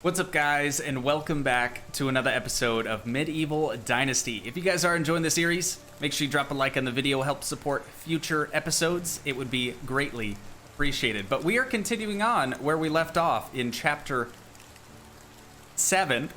What's up, guys, and welcome back to another episode of Medieval Dynasty. If you guys are enjoying the series, make sure you drop a like on the video, help support future episodes. It would be greatly appreciated. But we are continuing on where we left off in chapter 7.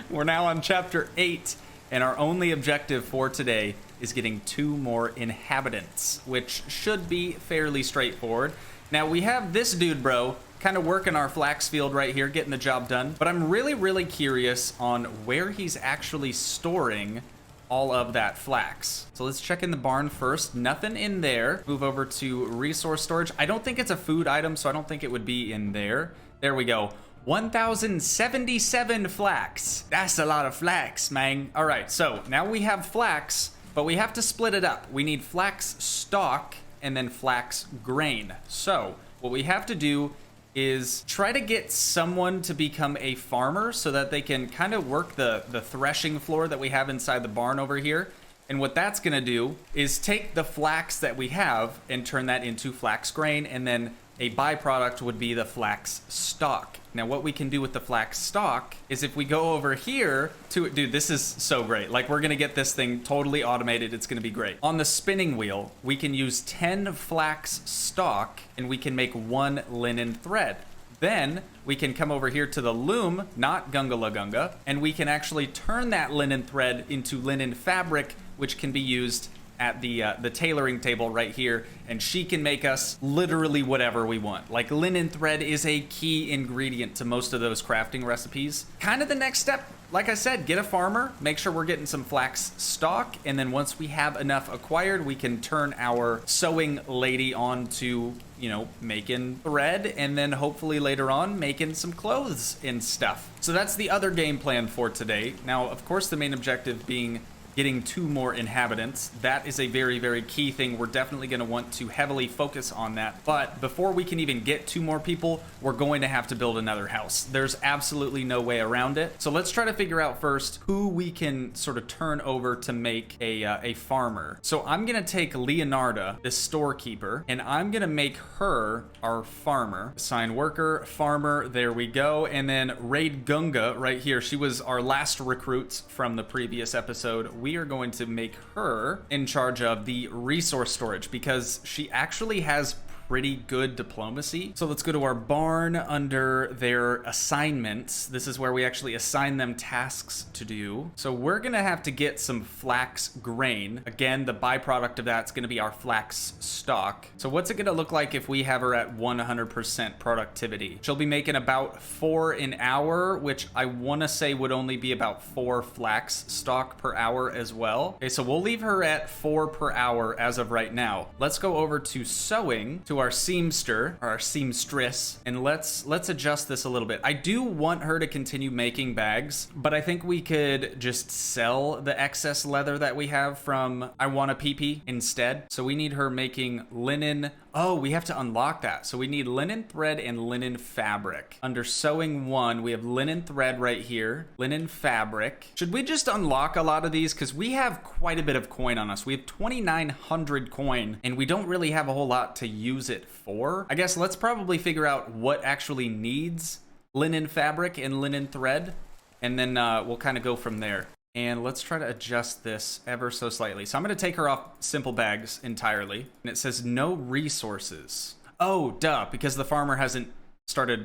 We're now on chapter 8, and our only objective for today is getting 2 more inhabitants, which should be fairly straightforward. Now, we have this dude, bro, kind of working our flax field right here, getting the job done. But I'm really curious on where he's actually storing all of that flax. So let's check in the barn first. Nothing in there. Move over to resource storage. I don't think it's a food item, so I don't think it would be in there. There we go. 1,077 flax. That's a lot of flax, man. All right, so now we have flax, but we have to split it up. We need flax stalk and then flax grain. So what we have to do is try to get someone to become a farmer so that they can kind of work the threshing floor that we have inside the barn over here. And what that's gonna do is take the flax that we have and turn that into flax grain, and then a byproduct would be the flax stalk. Now, what we can do with the flax stalk is if we go over here to, dude, this is so great. Like, we're gonna get this thing totally automated. It's gonna be great. On the spinning wheel, we can use 10 flax stalk and we can make 1 linen thread. Then we can come over here to the loom, not gunga la gunga, and we can actually turn that linen thread into linen fabric, which can be used at the tailoring table right here, and she can make us literally whatever we want. Like, linen thread is a key ingredient to most of those crafting recipes. Kind of the next step, like I said, get a farmer, make sure we're getting some flax stock, and then once we have enough acquired, we can turn our sewing lady on to, you know, making thread, and then hopefully later on making some clothes and stuff. So that's the other game plan for today. Now, of course, the main objective being getting 2 more inhabitants. That is a very key thing. We're definitely going to want to heavily focus on that. But before we can even get 2 more people, we're going to have to build another house. There's absolutely no way around it. So let's try to figure out first who we can sort of turn over to make a farmer. So I'm going to take Leonarda, the storekeeper, and I'm going to make her our farmer. Assign worker, farmer, there we go. And then Raid Gunga right here. She was our last recruit from the previous episode. We are going to make her in charge of the resource storage because she actually has pretty good diplomacy. So let's go to our barn under their assignments. This is where we actually assign them tasks to do. So we're gonna have to get some flax grain. Again, the byproduct of that's gonna be our flax stock. So what's it gonna look like if we have her at 100% productivity? She'll be making about 4 an hour, which I wanna say would only be about 4 flax stock per hour as well. Okay, so we'll leave her at 4 per hour as of right now. Let's go over to sewing, to our seamster, or our seamstress, and let's adjust this a little bit. I do want her to continue making bags, but I think we could just sell the excess leather that we have from I Want a PP instead. So we need her making linen. Oh, we have to unlock that. So we need linen thread and linen fabric. Under sewing 1, we have linen thread right here, linen fabric. Should we just unlock a lot of these? Because we have quite a bit of coin on us. We have 2,900 coin, and we don't really have a whole lot to use it for. I guess let's probably figure out what actually needs linen fabric and linen thread, and then we'll kind of go from there. And let's try to adjust this ever so slightly. So I'm going to take her off simple bags entirely. And it says no resources. Oh, duh, because the farmer hasn't started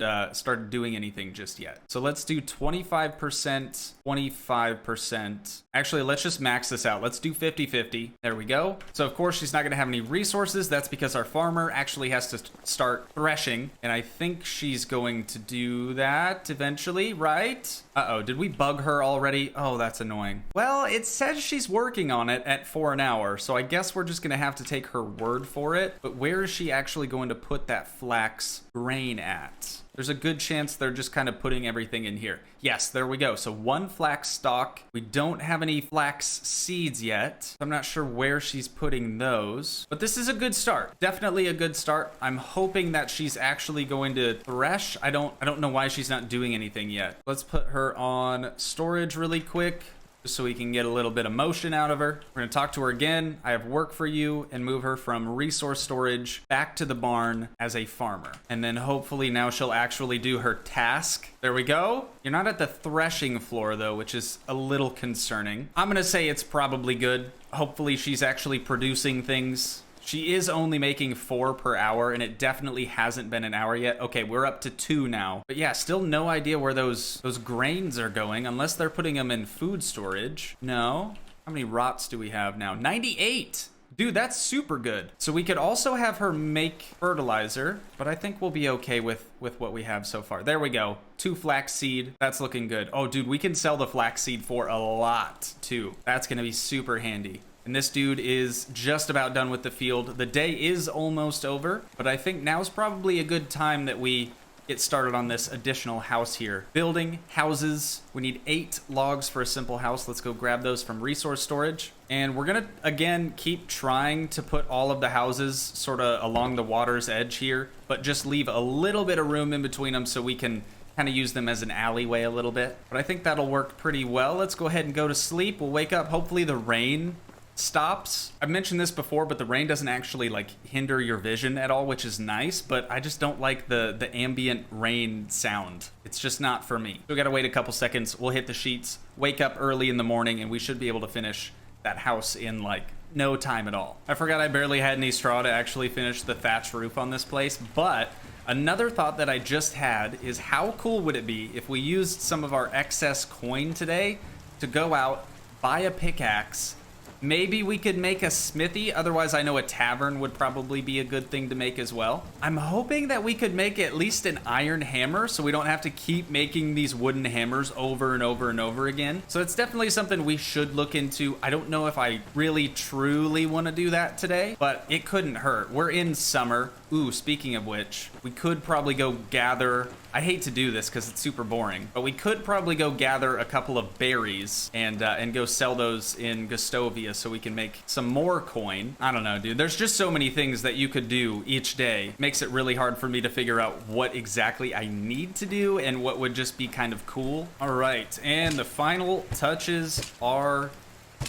doing anything just yet. So let's do 25%, 25%. Actually, let's just max this out. Let's do 50-50. There we go. So of course she's not gonna have any resources. That's because our farmer actually has to start threshing. And I think she's going to do that eventually, right? Uh-oh, did we bug her already? Oh, that's annoying. Well, it says she's working on it at 4 an hour. So I guess we're just gonna have to take her word for it. But where is she actually going to put that flax grain at? There's a good chance they're just kind of putting everything in here. Yes, there we go. So 1 flax stalk. We don't have any flax seeds yet. I'm not sure where she's putting those, but this is a good start. Definitely a good start. I'm hoping that she's actually going to thresh. I don't know why she's not doing anything yet. Let's put her on storage really quick. just so we can get a little bit of motion out of her. We're gonna talk to her again. I have work for you, and move her from resource storage back to the barn as a farmer. And then hopefully now she'll actually do her task. There we go. You're not at the threshing floor though, which is a little concerning. I'm gonna say it's probably good. Hopefully she's actually producing things. She is only making 4 per hour, and it definitely hasn't been an hour yet. Okay, we're up to 2 now. But yeah, still no idea where those grains are going, unless they're putting them in food storage. No. How many rots do we have now? 98! Dude, that's super good. So we could also have her make fertilizer, but I think we'll be okay with what we have so far. There we go. 2 flax seed. That's looking good. Oh, dude, we can sell the flax seed for a lot, too. That's gonna be super handy. And this dude is just about done with the field. The day is almost over, but I think now's probably a good time that we get started on this additional house here. Building houses. We need 8 logs for a simple house. Let's go grab those from resource storage. And we're gonna, again, keep trying to put all of the houses sort of along the water's edge here, but just leave a little bit of room in between them so we can kind of use them as an alleyway a little bit. But I think that'll work pretty well. Let's go ahead and go to sleep. We'll wake up. Hopefully the rain stops. I've mentioned this before, but the rain doesn't actually like hinder your vision at all, which is nice, but I just don't like the ambient rain sound. It's just not for me. We gotta wait a couple seconds. We'll hit the sheets, wake up early in the morning, and we should be able to finish that house in like no time at all. I forgot I barely had any straw to actually finish the thatch roof on this place, but another thought that I just had is how cool would it be if we used some of our excess coin today to go out, buy a pickaxe. Maybe we could make a smithy. Otherwise, I know a tavern would probably be a good thing to make as well. I'm hoping that we could make at least an iron hammer so we don't have to keep making these wooden hammers over and over and over again. So it's definitely something we should look into. I don't know if I really truly want to do that today, but it couldn't hurt. We're in summer. Ooh, speaking of which, we could probably go gather. I hate to do this because it's super boring, but we could probably go gather a couple of berries and go sell those in Gustovia so we can make some more coin. I don't know, dude. There's just so many things that you could do each day. Makes it really hard for me to figure out what exactly I need to do and what would just be kind of cool. All right, and the final touches are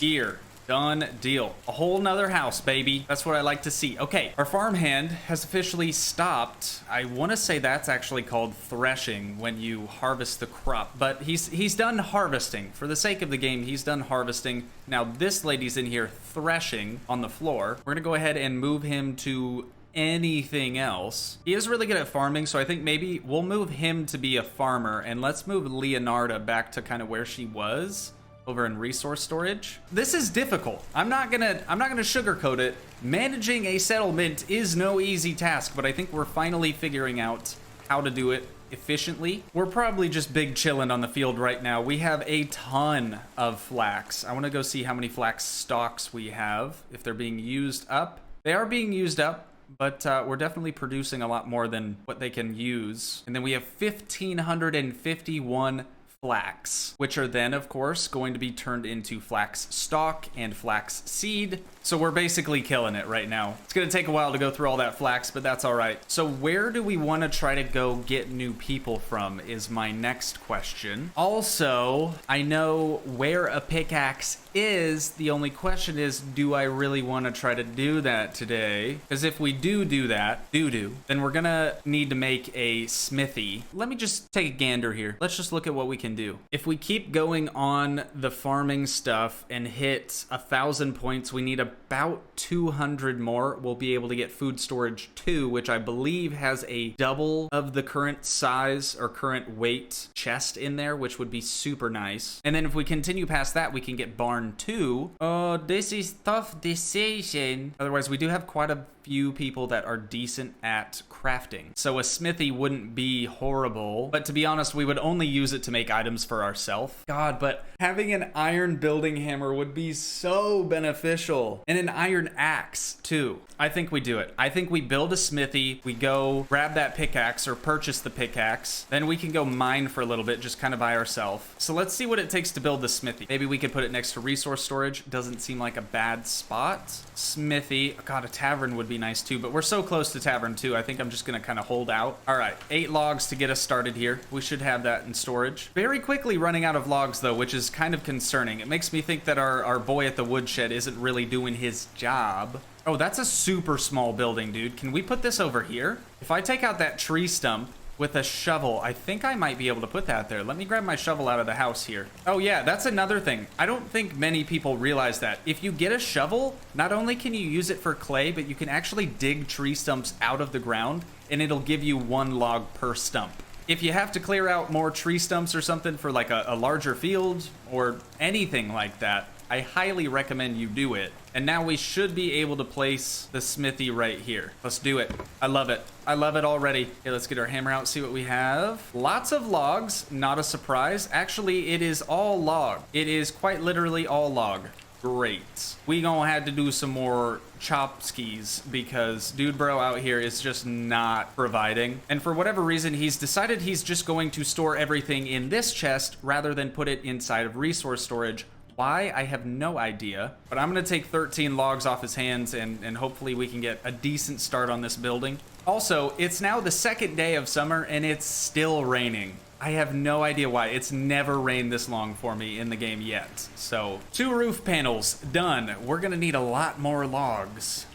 here. Done deal. A whole nother house, baby. That's what I like to see. Okay, our farmhand has officially stopped. I want to say that's actually called threshing when you harvest the crop, but he's done harvesting. For the sake of the game, he's done harvesting. Now this lady's in here threshing on the floor. We're gonna go ahead and move him to anything else. He is really good at farming, so I think maybe we'll move him to be a farmer, and let's move Leonarda back to kind of where she was, over in resource storage. This is difficult. I'm not gonna sugarcoat it. Managing a settlement is no easy task, but I think we're finally figuring out how to do it efficiently. We're probably just big chilling on the field right now. We have a ton of flax. I want to go see how many flax stalks we have, if they're being used up. They are being used up, but we're definitely producing a lot more than what they can use. And then we have 1,551 flax, which are then, of course, going to be turned into flax stalk and flax seed. So we're basically killing it right now. It's going to take a while to go through all that flax, but that's all right. So where do we want to try to go get new people from is my next question. Also, I know where a pickaxe is. The only question is, do I really want to try to do that today? Because if we do that, then we're going to need to make a smithy. Let me just take a gander here. Let's just look at what we can do. If we keep going on the farming stuff and hit 1,000 points, we need about 200 more. We'll be able to get food storage 2, which I believe has a double of the current size or current weight chest in there, which would be super nice. And then if we continue past that, we can get barn 2. Oh, this is tough decision. Otherwise, we do have quite a few people that are decent at crafting, so a smithy wouldn't be horrible, but to be honest, we would only use it to make items for ourselves. God, but having an iron building hammer would be so beneficial, and an iron axe too. I think we do it. I think we build a smithy, we go grab that pickaxe or purchase the pickaxe, then we can go mine for a little bit just kind of by ourselves. So let's see what it takes to build the smithy. Maybe we could put it next to resource storage. Doesn't seem like a bad spot. Smithy. God, a tavern would be nice too, but we're so close to tavern too. I think I'm just gonna kind of hold out. All right, 8 logs to get us started here. We should have that in storage. Very very quickly running out of logs though, which is kind of concerning. It makes me think that our boy at the woodshed isn't really doing his job. Oh, that's a super small building, dude. Can we put this over here? If I take out that tree stump with a shovel, I think I might be able to put that there. Let me grab my shovel out of the house here. Oh yeah, that's another thing. I don't think many people realize that. If you get a shovel, not only can you use it for clay, but you can actually dig tree stumps out of the ground, and it'll give you 1 log per stump. If you have to clear out more tree stumps or something for like a larger field or anything like that, I highly recommend you do it. And now we should be able to place the smithy right here. Let's do it. I love it. I love it already. Okay, let's get our hammer out, see what we have. Lots of logs, not a surprise. Actually, it is all log. It is quite literally all log. Great. We gonna have to do some more chop skis because dude bro out here is just not providing. And for whatever reason, he's decided he's just going to store everything in this chest rather than put it inside of resource storage. Why? I have no idea. But I'm gonna take 13 logs off his hands and hopefully we can get a decent start on this building. Also, it's now the 2nd day of summer and it's still raining. I have no idea why. It's never rained this long for me in the game yet. So, 2 roof panels, done. We're gonna need a lot more logs.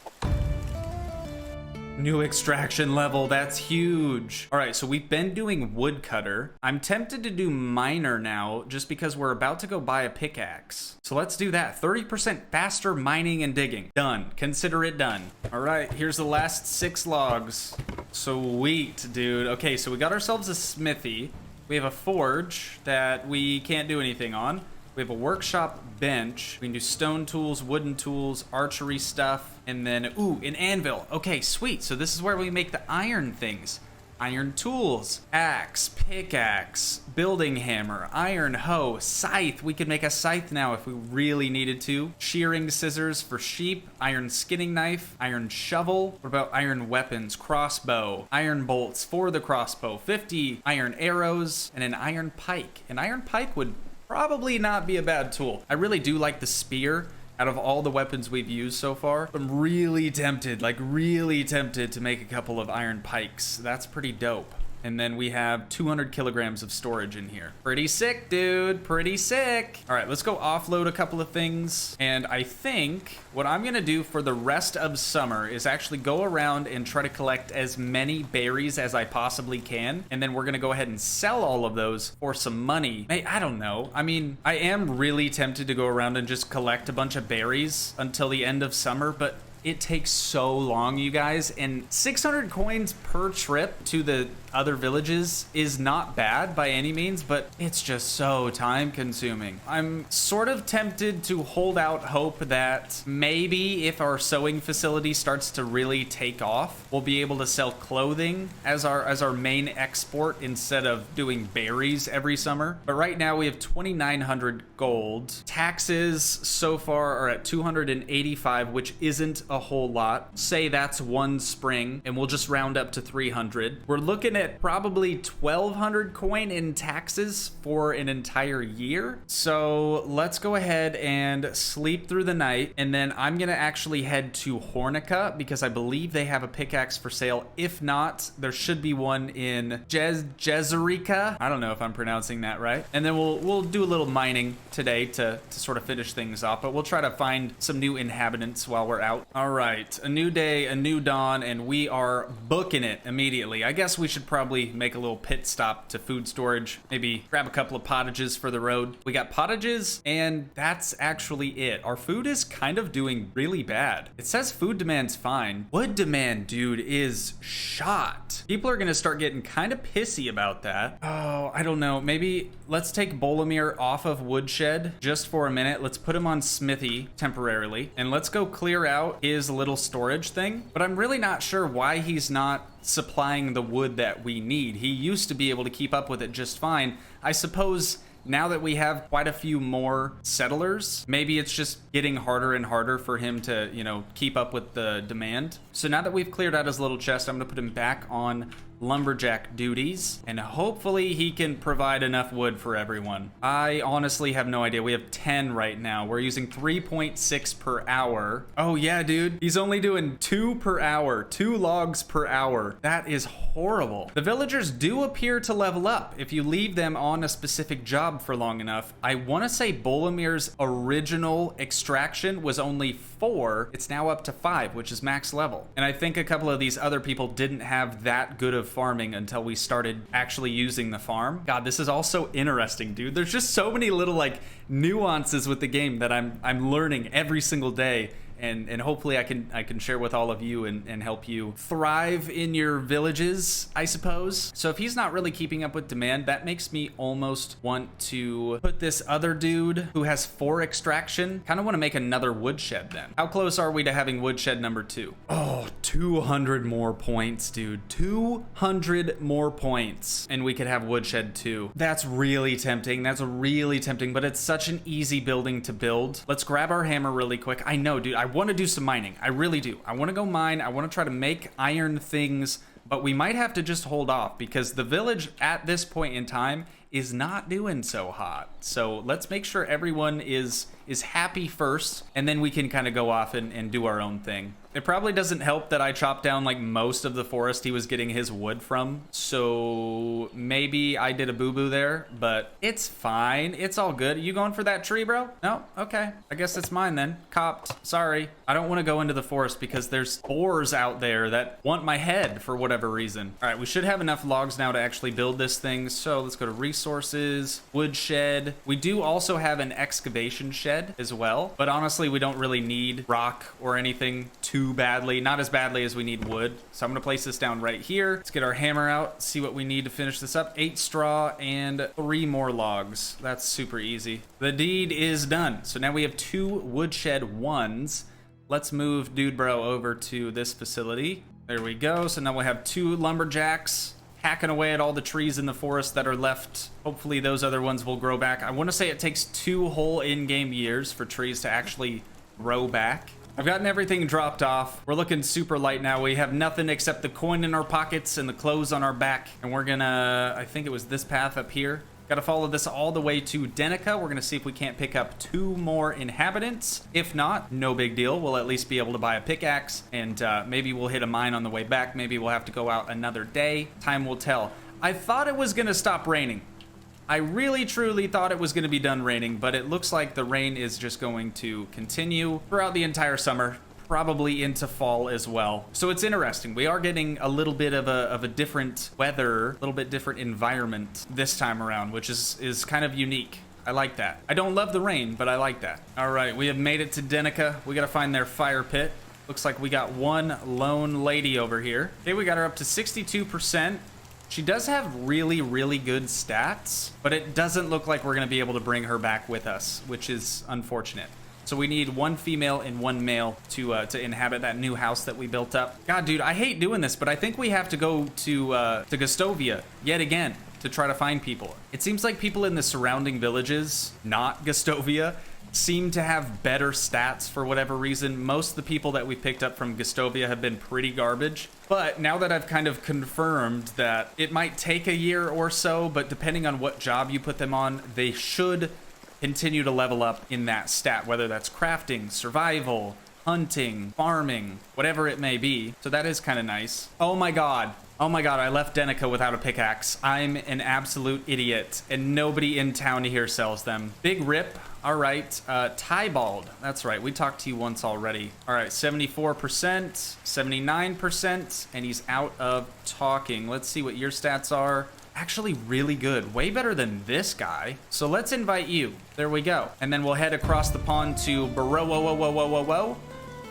New extraction level, that's huge. All right, so we've been doing woodcutter. I'm tempted to do miner now just because we're about to go buy a pickaxe. So let's do that. 30% faster mining and digging. Done, consider it done. All right, here's the last 6 logs. Sweet, dude. Okay, so we got ourselves a smithy. We have a forge that we can't do anything on. We have a workshop bench. We can do stone tools, wooden tools, archery stuff, and then, ooh, an anvil. Okay, sweet. So this is where we make the iron things. Iron tools, axe, pickaxe, building hammer, iron hoe, scythe. We could make a scythe now if we really needed to. Shearing scissors for sheep, iron skinning knife, iron shovel. What about iron weapons? Crossbow, iron bolts for the crossbow, 50 iron arrows, and an iron pike. An iron pike would probably not be a bad tool. I really do like the spear. Out of all the weapons we've used so far, I'm really tempted, like really tempted to make a couple of iron pikes. That's pretty dope. And then we have 200 kilograms of storage in here. Pretty sick, dude, pretty sick. All right, let's go offload a couple of things. And I think what I'm gonna do for the rest of summer is actually go around and try to collect as many berries as I possibly can. And then we're gonna go ahead and sell all of those for some money. Hey, I don't know. I mean, I am really tempted to go around and just collect a bunch of berries until the end of summer, but it takes so long, you guys, and 600 coins per trip to the other villages is not bad by any means, but it's just so time consuming. I'm sort of tempted to hold out hope that maybe if our sewing facility starts to really take off, we'll be able to sell clothing as our main export instead of doing berries every summer. But right now we have 2,900 gold. Taxes so far are at 285, which isn't a whole lot. Say that's 1 spring and we'll just round up to 300. We're looking at probably 1,200 coin in taxes for an entire year. So let's go ahead and sleep through the night. And then I'm gonna actually head to Hornica because I believe they have a pickaxe for sale. If not, there should be one in Jezerica. I don't know if I'm pronouncing that right. And then we'll do a little mining today to sort of finish things off, but we'll try to find some new inhabitants while we're out. All right, a new day, a new dawn, and we are booking it immediately. I guess we should probably make a little pit stop to food storage, maybe grab a couple of pottages for the road. We got pottages, and that's actually it. Our food is kind of doing really bad. It says food demand's fine. Wood demand, dude, is shot. People are gonna start getting kind of pissy about that. Oh, I don't know. Maybe let's take Bolomir off of woodshed just for a minute. Let's put him on smithy temporarily, and let's go clear out his little storage thing. But I'm really not sure why he's not supplying the wood that we need. He used to be able to keep up with it just fine. I suppose now that we have quite a few more settlers, maybe it's just getting harder and harder for him to, you know, keep up with the demand. So now that we've cleared out his little chest, I'm gonna put him back on lumberjack duties, and hopefully he can provide enough wood for everyone. I honestly have no idea. We have 10 right now. We're using 3.6 per hour. Oh yeah, dude. He's only doing 2 per hour, 2 logs per hour. That is horrible. The villagers do appear to level up if you leave them on a specific job for long enough. I want to say Bolomir's original extraction was only 4. It's now up to 5, which is max level. And I think a couple of these other people didn't have that good of farming until we started actually using the farm. God, this is all so interesting, dude. There's just so many little like nuances with the game that I'm learning every single day. And hopefully I can share with all of you and help you thrive in your villages, I suppose. So if he's not really keeping up with demand, that makes me almost want to put this other dude who has 4 extraction. Kind of want to make another woodshed then. How close are we to having woodshed number 2? Oh, 200 more points, dude. 200 more points. And we could have woodshed 2. That's really tempting. That's really tempting, but it's such an easy building to build. Let's grab our hammer really quick. I know, dude. I want to do some mining. I really do. I want to go mine. I want to try to make iron things, but we might have to just hold off because the village at this point in time is not doing so hot. So let's make sure everyone is happy first, and then we can kind of go off and do our own thing. It probably doesn't help that I chopped down like most of the forest he was getting his wood from. So maybe I did a boo-boo there, but it's fine. It's all good. You going for that tree, bro? No? Okay. I guess it's mine then. Copped. Sorry. I don't want to go into the forest because there's boars out there that want my head for whatever reason. All right, we should have enough logs now to actually build this thing. So let's go to resources, woodshed. We do also have an excavation shed as well, but honestly, we don't really need rock or anything too badly, not as badly as we need wood. So I'm gonna place this down right here. Let's get our hammer out, see what we need to finish this up. 8 straw and 3 more logs. That's super easy. The deed is done. So now we have 2 woodshed 1s. Let's move dude bro over to this facility. There we go. So now we'll have 2 lumberjacks hacking away at all the trees in the forest that are left. Hopefully those other ones will grow back. I want to say it takes 2 whole in-game years for trees to actually grow back. I've gotten everything dropped off. We're looking super light now. We have nothing except the coin in our pockets and the clothes on our back. And we're gonna, I think it was this path up here. Gotta follow this all the way to Denica. We're gonna see if we can't pick up 2 more inhabitants. If not, no big deal. We'll at least be able to buy a pickaxe, and maybe we'll hit a mine on the way back. Maybe we'll have to go out another day. Time will tell. I thought it was gonna stop raining. I really truly thought it was going to be done raining, but it looks like the rain is just going to continue throughout the entire summer, probably into fall as well. So it's interesting. We are getting a little bit of a different weather, a little bit different environment this time around, which is kind of unique. I like that. I don't love the rain, but I like that. All right, we have made it to Denica. We got to find their fire pit. Looks like we got one lone lady over here. Okay, we got her up to 62%. She does have really, really good stats, but it doesn't look like we're going to be able to bring her back with us, which is unfortunate. So we need 1 female and 1 male to inhabit that new house that we built up. God, dude, I hate doing this, but I think we have to go to Gustovia yet again to try to find people. It seems like people in the surrounding villages, not Gustovia, seem to have better stats for whatever reason. Most of the people that we picked up from Gustovia have been pretty garbage. But now that I've kind of confirmed that it might take a year or so, but depending on what job you put them on, they should continue to level up in that stat, whether that's crafting, survival, hunting, farming, whatever it may be. So that is kind of nice. Oh my god. Oh my god, I left Denica without a pickaxe. I'm an absolute idiot, and nobody in town here sells them. Big rip. All right, Tybald. That's right, we talked to you once already. All right, 74%, 79%, and he's out of talking. Let's see what your stats are. Actually really good, way better than this guy. So let's invite you. There we go. And then we'll head across the pond to Barowo,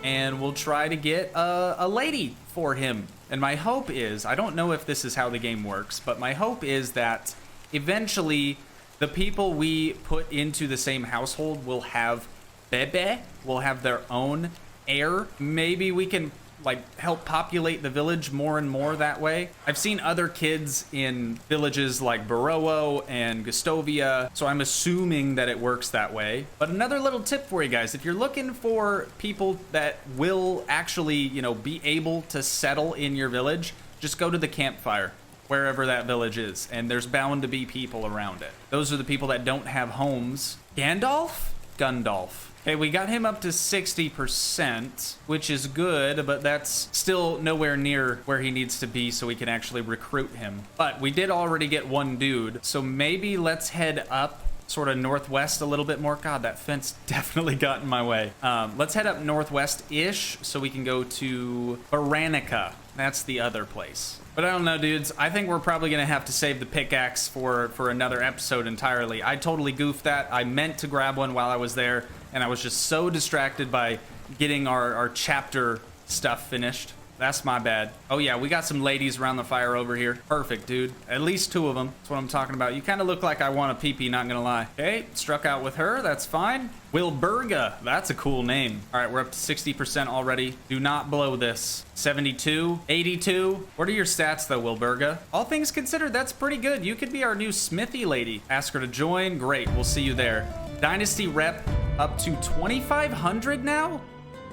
and we'll try to get a lady for him. And my hope is, I don't know if this is how the game works, but my hope is that eventually the people we put into the same household will have bebe, will have their own heir. Maybe we can like help populate the village more and more that way. I've seen other kids in villages like Barowo and Gustovia, so I'm assuming that it works that way. But another little tip for you guys, if you're looking for people that will actually, you know, be able to settle in your village, just go to the campfire, wherever that village is, and there's bound to be people around it. Those are the people that don't have homes. Gandalf? Gundalf. Okay, we got him up to 60%, which is good, but that's still nowhere near where he needs to be so we can actually recruit him. But we did already get one dude, so maybe let's head up sort of northwest a little bit more. God, that fence definitely got in my way. Let's head up northwest-ish so we can go to Baranica. That's the other place. But I don't know, dudes. I think we're probably going to have to save the pickaxe for another episode entirely. I totally goofed that. I meant to grab one while I was there, and I was just so distracted by getting our chapter stuff finished. That's my bad. Oh yeah, we got some ladies around the fire over here. Perfect, dude. At least 2 of them. That's what I'm talking about. You kind of look like I want a pee-pee, not gonna lie. Okay, struck out with her. That's fine. Wilburga. That's a cool name. All right, we're up to 60% already. Do not blow this. 72, 82. What are your stats though, Wilburga? All things considered, that's pretty good. You could be our new smithy lady. Ask her to join. Great, we'll see you there. Dynasty rep up to 2,500 now?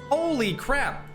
Holy crap.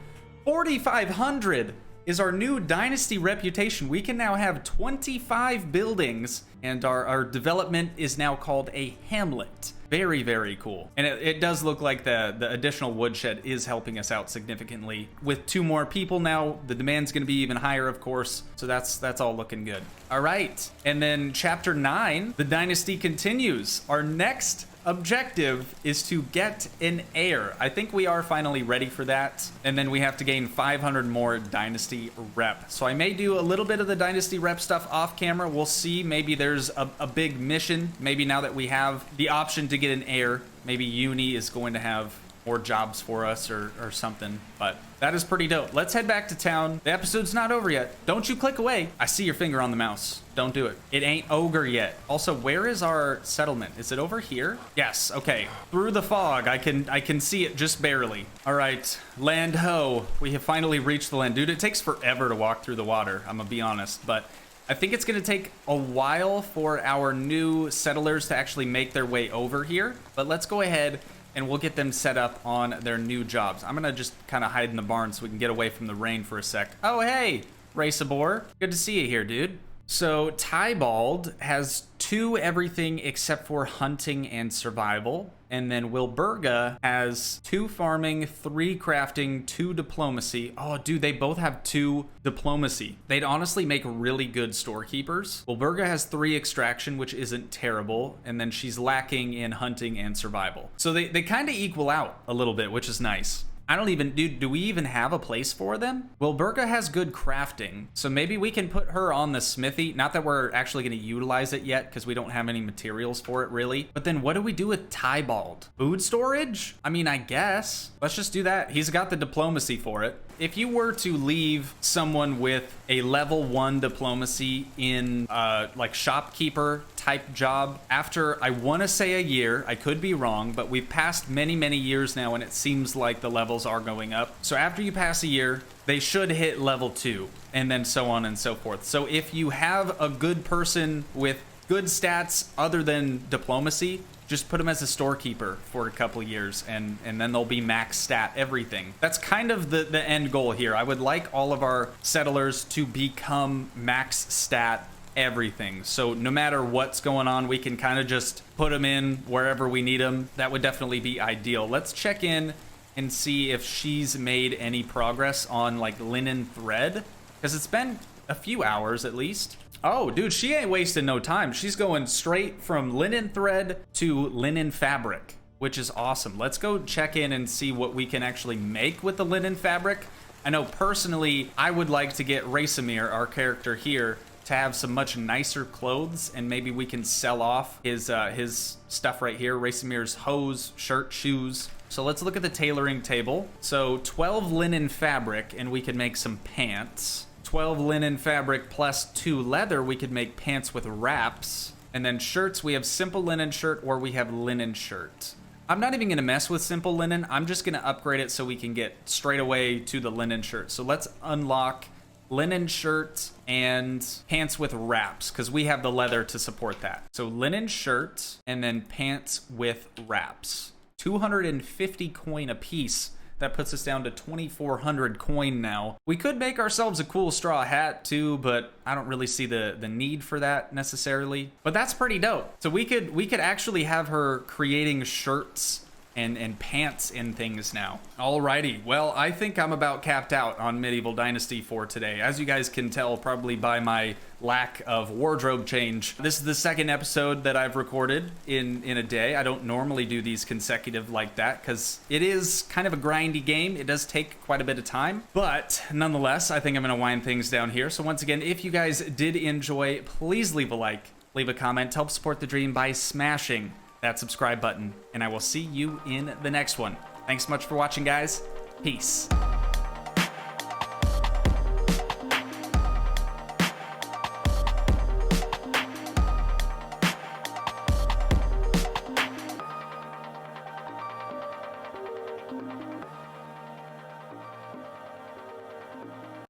4,500 is our new dynasty reputation. We can now have 25 buildings, and our development is now called a hamlet. Very, very cool. And it does look like the additional woodshed is helping us out significantly. With 2 more people now, the demand's gonna be even higher, of course. So that's all looking good. All right, and then chapter 9, the dynasty continues. Our next objective is to get an heir. I think we are finally ready for that. And then we have to gain 500 more dynasty rep. So I may do a little bit of the dynasty rep stuff off camera. We'll see. Maybe there's a big mission. Maybe now that we have the option to get an heir, maybe uni is going to have more jobs for us or something. But that is pretty dope. Let's head back to town. The episode's not over yet. Don't you click away. I see your finger on the mouse. Don't do it. It ain't ogre yet. Also, where is our settlement? Is it over here? Yes. Okay. Through the fog, I can see it just barely. All right. Land ho. We have finally reached the land. Dude, it takes forever to walk through the water. I'm gonna be honest, but I think it's gonna take a while for our new settlers to actually make their way over here. But let's go ahead and we'll get them set up on their new jobs. I'm gonna just kind of hide in the barn so we can get away from the rain for a sec. Oh, hey, Racebor. Good to see you here, dude. So Tybald has 2 everything except for hunting and survival. And then Wilburga has 2 farming, 3 crafting, 2 diplomacy. Oh, dude, they both have 2 diplomacy. They'd honestly make really good storekeepers. Wilburga has 3 extraction, which isn't terrible. And then she's lacking in hunting and survival. So they kind of equal out a little bit, which is nice. I don't even, do we even have a place for them? Wilburga has good crafting, so maybe we can put her on the smithy. Not that we're actually going to utilize it yet, because we don't have any materials for it, really. But then what do we do with Tybald? Food storage? I mean, I guess. Let's just do that. He's got the diplomacy for it. If you were to leave someone with a level 1 diplomacy in like shopkeeper type job after, I want to say a year, I could be wrong, but we've passed many, many years now and it seems like the levels are going up. So after you pass a year, they should hit level 2 and then so on and so forth. So if you have a good person with good stats other than diplomacy, just put them as a storekeeper for a couple years and then they'll be max stat everything. That's kind of the end goal here. I would like all of our settlers to become max stat everything. So no matter what's going on, we can kind of just put them in wherever we need them. That would definitely be ideal. Let's check in and see if she's made any progress on like linen thread, because it's been a few hours at least. Oh, dude, she ain't wasting no time. She's going straight from linen thread to linen fabric, which is awesome. Let's go check in and see what we can actually make with the linen fabric. I know personally, I would like to get Racemir, our character here, to have some much nicer clothes, and maybe we can sell off his stuff right here. Racemir's hose, shirt, shoes. So let's look at the tailoring table. So 12 linen fabric, and we can make some pants. 12 linen fabric plus 2 leather, we could make pants with wraps. And then shirts, we have simple linen shirt or we have linen shirt. I'm not even gonna mess with simple linen. I'm just gonna upgrade it so we can get straight away to the linen shirt. So let's unlock linen shirt and pants with wraps because we have the leather to support that. So linen shirt and then pants with wraps. 250 coin a piece. That puts us down to 2,400 coin now. We could make ourselves a cool straw hat too, but I don't really see the need for that necessarily. But that's pretty dope. So we could actually have her creating shirts and pants and things now. Alrighty, well, I think I'm about capped out on Medieval Dynasty for today. As you guys can tell, probably by my lack of wardrobe change. This is the second episode that I've recorded in a day. I don't normally do these consecutive like that because it is kind of a grindy game. It does take quite a bit of time, but nonetheless, I think I'm gonna wind things down here. So once again, if you guys did enjoy, please leave a like, leave a comment, help support the dream by smashing that subscribe button, and I will see you in the next one. Thanks so much for watching, guys. Peace.